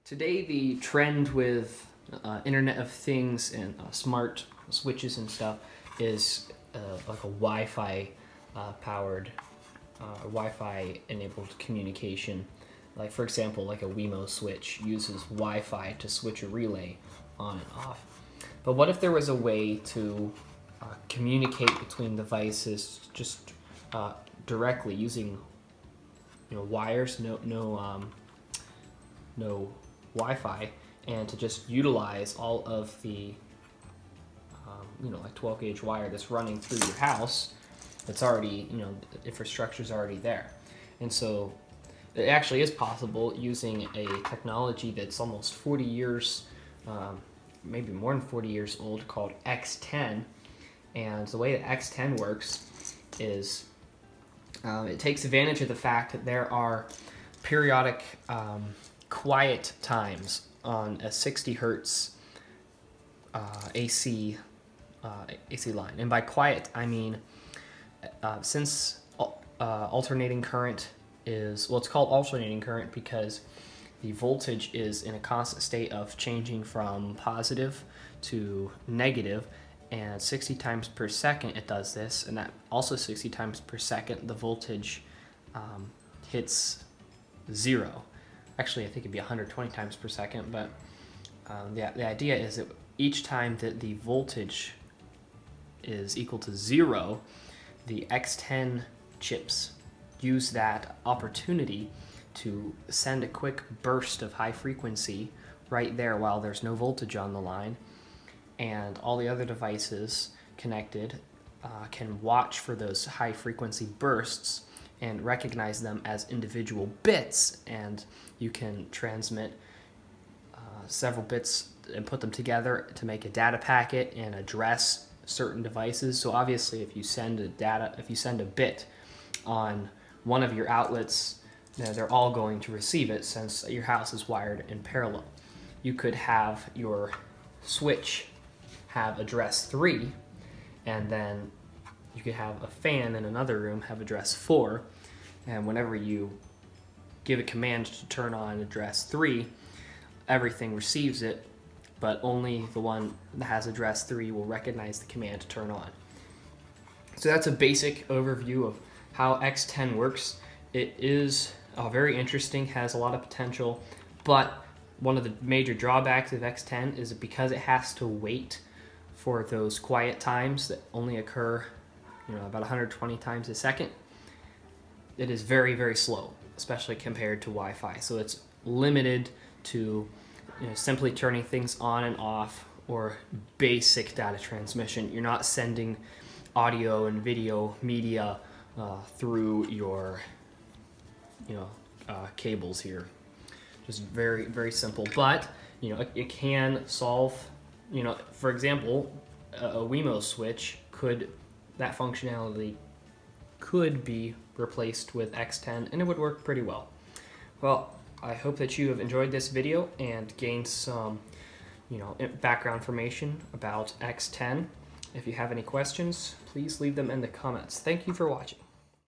Today, the trend with Internet of Things and smart switches and stuff is like a Wi-Fi powered, Wi-Fi enabled communication. Like for example, like a Wemo switch uses Wi-Fi to switch a relay on and off. But what if there was a way to communicate between devices just directly using wires, no Wi-Fi, and to just utilize all of the like 12 gauge wire that's running through your house. That's already, the infrastructure's already there. And so it actually is possible using a technology that's almost 40 years, maybe more than 40 years old, called X10. And the way that X10 works is it takes advantage of the fact that there are periodic quiet times on a 60 hertz AC line. And by quiet, I mean since alternating current is, well, it's called alternating current because the voltage is in a constant state of changing from positive to negative, and 60 times per second it does this, and that also 60 times per second the voltage hits zero. Actually, I think it'd be 120 times per second, but the idea is that each time that the voltage is equal to zero, the X10 chips use that opportunity to send a quick burst of high frequency right there while there's no voltage on the line, and all the other devices connected can watch for those high frequency bursts and recognize them as individual bits, and you can transmit several bits and put them together to make a data packet and address certain devices. So obviously, if you send a bit on one of your outlets, they're all going to receive it since your house is wired in parallel. You could have your switch have address 3, and then you could have a fan in another room have address 4, and whenever you give a command to turn on address 3, everything receives it, but only the one that has address 3 will recognize the command to turn on. So that's a basic overview of how X10 works. It is very interesting, has a lot of potential, but one of the major drawbacks of X10 is that because it has to wait for those quiet times that only occur about 120 times a second, it is very, very slow, especially compared to Wi-Fi. So it's limited to simply turning things on and off or basic data transmission. You're not sending audio and video media through your cables here. Just very, very simple. But it can solve, for example, a Wemo switch that functionality could be replaced with X10, and it would work pretty well. Well, I hope that you have enjoyed this video and gained some, background information about X10. If you have any questions, please leave them in the comments. Thank you for watching.